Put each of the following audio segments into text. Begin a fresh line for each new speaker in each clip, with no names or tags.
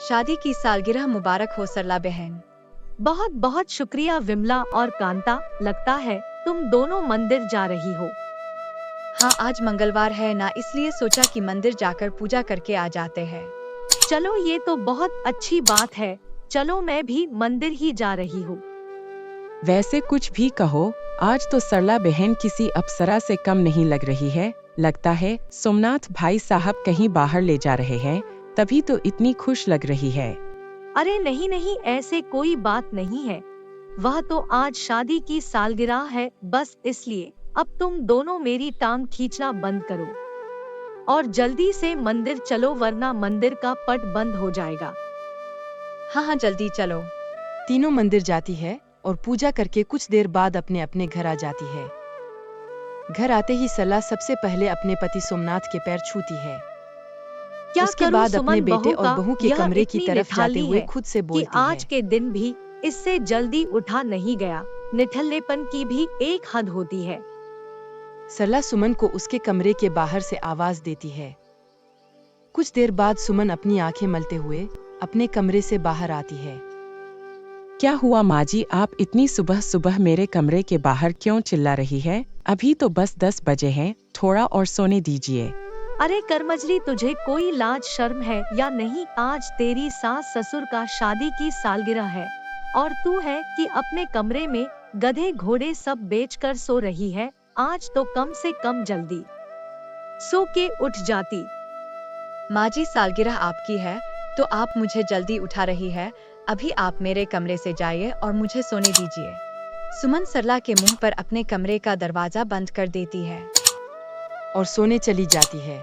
शादी की सालगिरह मुबारक हो सरला बहन।
बहुत बहुत शुक्रिया विमला और कांता, लगता है तुम दोनों मंदिर जा रही हो।
हाँ, आज मंगलवार है ना, इसलिए सोचा कि मंदिर जाकर पूजा करके आ जाते हैं।
चलो ये तो बहुत अच्छी बात है, चलो मैं भी मंदिर ही जा रही हूँ।
वैसे कुछ भी कहो, आज तो सरला बहन किसी अप्सरा से कम नहीं लग रही है। लगता है सोमनाथ भाई साहब कहीं बाहर ले जा रहे हैं, तभी तो इतनी खुश लग रही है।
अरे नहीं नहीं, ऐसे कोई बात नहीं है, वह तो आज शादी की सालगिरह है, बस इसलिए। अब तुम दोनों मेरी टांग खींचना बंद करो और जल्दी से मंदिर चलो, वरना मंदिर का पट बंद हो जाएगा।
हाँ हाँ, जल्दी चलो।
तीनों मंदिर जाती है और पूजा करके कुछ देर बाद अपने अपने घर आ जाती है। घर आते ही सरला सबसे पहले अपने पति सोमनाथ के पैर छूती है।
क्या
उसके
करूं
बाद
सुमन,
अपने बेटे
बहू का
और बहू के
यह
कमरे की
इतनी
तरफ जाते
निठाली
हुए
है
खुद से
कि
बोलती
आज
है।
के दिन भी इससे जल्दी उठा नहीं गया। निठल्लेपन की भी एक हद होती है।
सरला सुमन को उसके कमरे के बाहर से आवाज देती है। कुछ देर बाद सुमन अपनी आंखें मलते हुए अपने कमरे से बाहर आती है। क्या हुआ माँ जी, आप इतनी सुबह सुबह मेरे कमरे के बाहर क्यों चिल्ला रही है? अभी तो बस 10 बजे हैं, थोड़ा और सोने दीजिए।
अरे करमजली, तुझे कोई लाज शर्म है या नहीं? आज तेरी सास ससुर का शादी की सालगिरह है और तू है कि अपने कमरे में गधे घोड़े सब बेचकर सो रही है। आज तो कम से कम जल्दी सो के उठ जाती।
माँ जी, सालगिरह आपकी है तो आप मुझे जल्दी उठा रही है। अभी आप मेरे कमरे से जाइए और मुझे सोने दीजिए। सुमन सरला के मुंह पर अपने कमरे का दरवाजा बंद कर देती है
और सोने चली जाती है।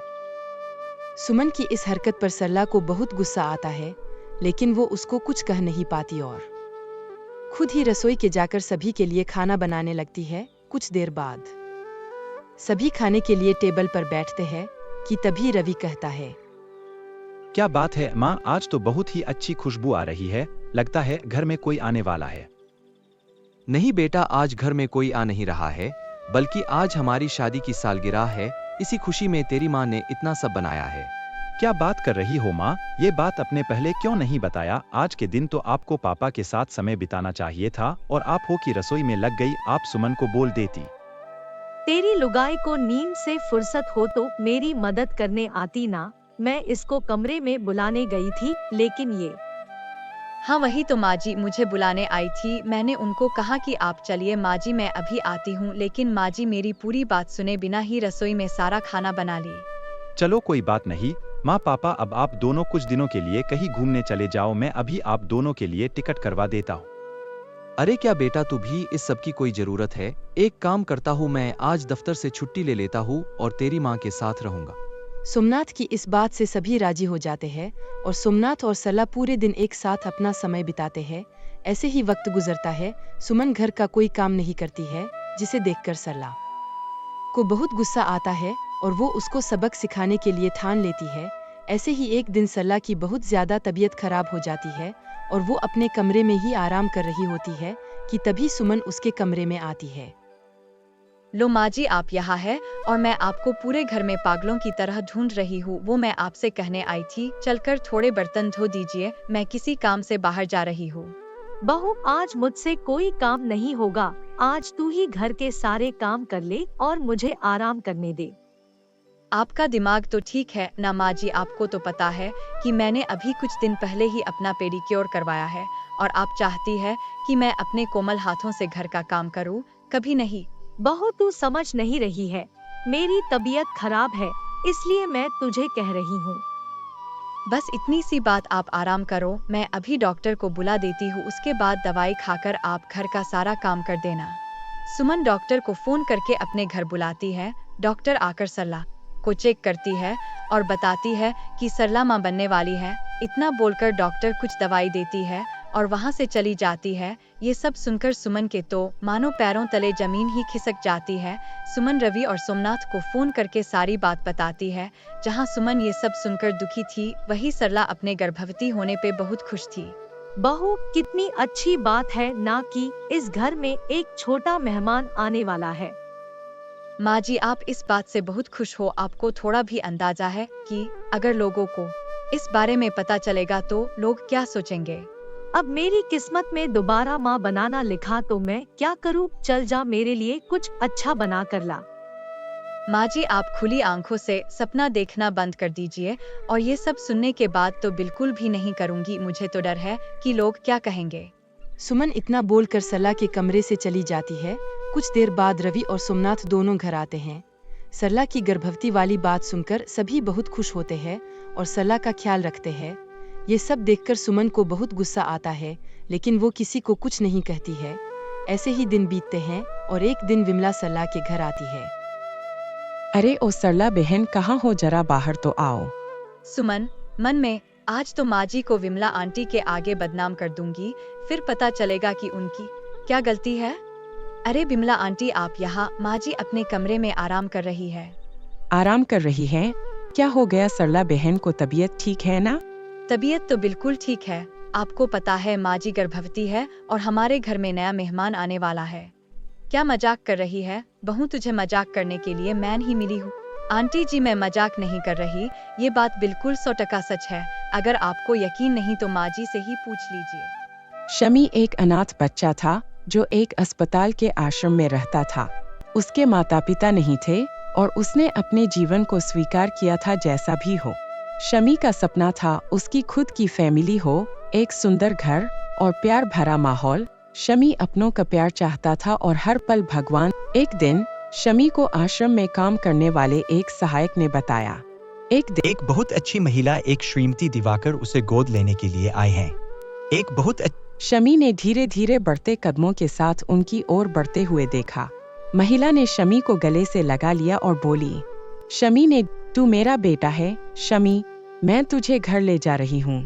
सुमन की इस हरकत पर सरला को बहुत गुस्सा आता है, लेकिन वो उसको कुछ कह नहीं पाती और खुद ही रसोई के जाकर सभी के लिए खाना बनाने लगती है। कुछ देर बाद सभी खाने के लिए टेबल पर बैठते हैं कि तभी रवि कहता है।
क्या बात है माँ, आज तो बहुत ही अच्छी खुशबू आ रही है, लगता है घर में कोई आने वाला है।
नहीं बेटा, आज घर में कोई आ नहीं रहा है, बल्कि आज हमारी शादी की सालगिरह है। इसी खुशी में तेरी माँ ने इतना सब बनाया है।
क्या बात कर रही हो माँ, ये बात अपने पहले क्यों नहीं बताया? आज के दिन तो आपको पापा के साथ समय बिताना चाहिए था और आप हो कि रसोई में लग गई। आप सुमन को बोल देती।
तेरी लुगाई को नींद से फुर्सत हो तो मेरी मदद करने आती ना। मैं इसको कमरे में बुलाने गई थी, लेकिन ये।
हाँ वही तो माँ जी, मुझे बुलाने आई थी। मैंने उनको कहा कि आप चलिए माँ जी, मैं अभी आती हूँ, लेकिन माँ जी मेरी पूरी बात सुने बिना ही रसोई में सारा खाना बना ली।
चलो कोई बात नहीं माँ पापा, अब आप दोनों कुछ दिनों के लिए कहीं घूमने चले जाओ। मैं अभी आप दोनों के लिए टिकट करवा देता हूँ।
अरे क्या बेटा, तू भी, इस सब की कोई जरूरत है? एक काम करता हूँ, मैं आज दफ्तर से छुट्टी ले लेता हूँ और तेरी माँ के साथ रहूंगा।
सोमनाथ की इस बात से सभी राजी हो जाते हैं और सोमनाथ और सरला पूरे दिन एक साथ अपना समय बिताते हैं। ऐसे ही वक्त गुजरता है। सुमन घर का कोई काम नहीं करती है, जिसे देखकर सरला को बहुत गुस्सा आता है और वो उसको सबक सिखाने के लिए ठान लेती है। ऐसे ही एक दिन सरला की बहुत ज्यादा तबीयत खराब हो जाती है और वो अपने कमरे में ही आराम कर रही होती है कि तभी सुमन उसके कमरे में आती है।
लो माँ जी, आप यहाँ है और मैं आपको पूरे घर में पागलों की तरह ढूंढ रही हूँ। वो मैं आपसे कहने आई थी, चलकर थोड़े बर्तन धो दीजिए, मैं किसी काम से बाहर जा रही हूँ।
बहू, आज मुझसे कोई काम नहीं होगा। आज तू ही घर के सारे काम कर ले और मुझे आराम करने दे।
आपका दिमाग तो ठीक है ना माँ जी, आपको तो पता है कि मैंने अभी कुछ दिन पहले ही अपना पेडिक्योर करवाया है और आप चाहती है कि मैं अपने कोमल हाथों से घर का काम करूँ? कभी नहीं।
बहू, तू समझ नहीं रही है, मेरी तबीयत खराब है, इसलिए मैं तुझे कह रही हूँ।
बस इतनी सी बात, आप आराम करो, मैं अभी डॉक्टर को बुला देती हूँ, उसके बाद दवाई खाकर आप घर का सारा काम कर देना। सुमन डॉक्टर को फोन करके अपने घर बुलाती है। डॉक्टर आकर सरला को चेक करती है और बताती है कि सरला माँ बनने वाली है। इतना बोलकर डॉक्टर कुछ दवाई देती है और वहाँ से चली जाती है। ये सब सुनकर सुमन के तो मानो पैरों तले जमीन ही खिसक जाती है। सुमन रवि और सोमनाथ को फोन करके सारी बात बताती है। जहाँ सुमन ये सब सुनकर दुखी थी, वही सरला अपने गर्भवती होने पे बहुत खुश थी।
बहू, कितनी अच्छी बात है ना कि इस घर में एक छोटा मेहमान आने वाला है।
माँ जी, आप इस बात से बहुत खुश हो। आपको थोड़ा भी अंदाजा है कि अगर लोगों को इस बारे में पता चलेगा तो लोग क्या सोचेंगे?
अब मेरी किस्मत में दोबारा माँ बनाना लिखा तो मैं क्या करूँ? चल जा, मेरे लिए कुछ अच्छा बना कर ला।
माँ जी, आप खुली आंखों से सपना देखना बंद कर दीजिए। और ये सब सुनने के बाद तो बिल्कुल भी नहीं करूँगी। मुझे तो डर है कि लोग क्या कहेंगे।
सुमन इतना बोलकर सरला के कमरे से चली जाती है। कुछ देर बाद रवि और सोमनाथ दोनों घर आते हैं। सरला की गर्भवती वाली बात सुनकर सभी बहुत खुश होते हैं और सरला का ख्याल रखते हैं। ये सब देखकर सुमन को बहुत गुस्सा आता है, लेकिन वो किसी को कुछ नहीं कहती है। ऐसे ही दिन बीतते हैं और एक दिन विमला सरला के घर आती है।
अरे ओ सरला बहन, कहाँ हो? जरा बाहर तो आओ।
सुमन मन में, आज तो माँ जी को विमला आंटी के आगे बदनाम कर दूंगी, फिर पता चलेगा कि उनकी क्या गलती है। अरे विमला आंटी, आप यहाँ? माँ जी अपने कमरे में आराम कर रही है।
आराम कर रही हैं? क्या हो गया सरला बहन को? तबीयत ठीक है ना?
तबीयत तो बिल्कुल ठीक है। आपको पता है माँ जी गर्भवती है और हमारे घर में नया मेहमान आने वाला है। क्या मजाक कर रही है बहू? तुझे मजाक करने के लिए मैं ही मिली हूँ। आंटी जी, मैं मजाक नहीं कर रही, ये बात बिल्कुल 100% सच है। अगर आपको यकीन नहीं तो माँ जी से ही पूछ लीजिए।
शमी एक अनाथ बच्चा था जो एक अस्पताल के आश्रम में रहता था। उसके माता पिता नहीं थे और उसने अपने जीवन को स्वीकार किया था जैसा भी हो। शमी का सपना था उसकी खुद की फैमिली हो, एक सुंदर घर और प्यार भरा माहौल। शमी अपनों का प्यार चाहता था और हर पल भगवान। एक दिन शमी को आश्रम में काम करने वाले एक सहायक ने बताया,
एक बहुत अच्छी महिला, एक श्रीमती दिवाकर, उसे गोद लेने के लिए आए हैं। एक बहुत
शमी ने धीरे धीरे बढ़ते कदमों के साथ उनकी ओर बढ़ते हुए देखा। महिला ने शमी को गले से लगा लिया और बोली, शमी ने, तू मेरा बेटा है शमी, मैं तुझे घर ले जा रही हूँ।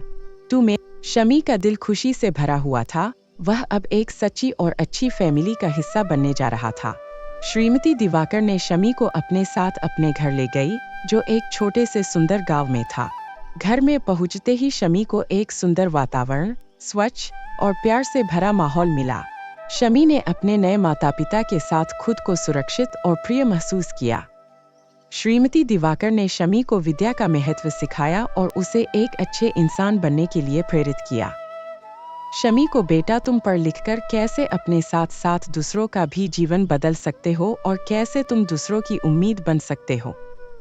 शमी का दिल खुशी से भरा हुआ था। वह अब एक सच्ची और अच्छी फैमिली का हिस्सा बनने जा रहा था। श्रीमती दिवाकर ने शमी को अपने साथ अपने घर ले गई, जो एक छोटे से सुंदर गांव में था। घर में पहुंचते ही शमी को एक सुंदर वातावरण, स्वच्छ और प्यार से भरा माहौल मिला। शमी ने अपने नए माता पिता के साथ खुद को सुरक्षित और प्रिय महसूस किया। श्रीमती दिवाकर ने शमी को विद्या का महत्व सिखाया और उसे एक अच्छे इंसान बनने के लिए प्रेरित किया। शमी को, बेटा, तुम पढ़ लिखकर कैसे अपने साथ साथ दूसरों का भी जीवन बदल सकते हो और कैसे तुम दूसरों की उम्मीद बन सकते हो।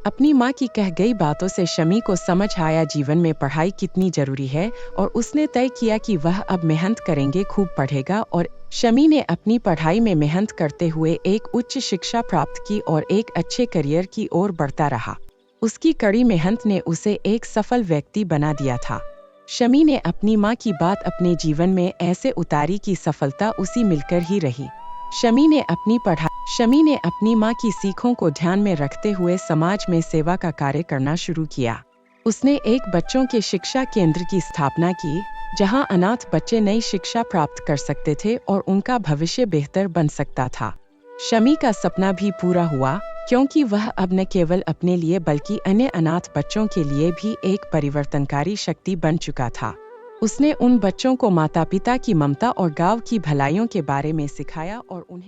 अपनी माँ की कह गई बातों से शमी को समझ आया जीवन में पढ़ाई कितनी जरूरी है और उसने तय किया कि वह अब मेहनत करेंगे, खूब पढ़ेगा। और शमी ने अपनी पढ़ाई में मेहनत करते हुए एक उच्च शिक्षा प्राप्त की और एक अच्छे करियर की ओर बढ़ता रहा। उसकी कड़ी मेहनत ने उसे एक सफल व्यक्ति बना दिया था। शमी ने अपनी माँ की बात अपने जीवन में ऐसे उतारी कि सफलता उसी मिलकर ही रही। शमी ने अपनी माँ की सीखों को ध्यान में रखते हुए समाज में सेवा का कार्य करना शुरू किया। उसने एक बच्चों के शिक्षा केंद्र की स्थापना की, जहाँ अनाथ बच्चे नई शिक्षा प्राप्त कर सकते थे और उनका भविष्य बेहतर बन सकता था। शमी का सपना भी पूरा हुआ, क्योंकि वह अब न केवल अपने लिए बल्कि अन्य अनाथ बच्चों के लिए भी एक परिवर्तनकारी शक्ति बन चुका था। उसने उन बच्चों को माता पिता की ममता और गांव की भलाइयों के बारे में सिखाया और उन्हें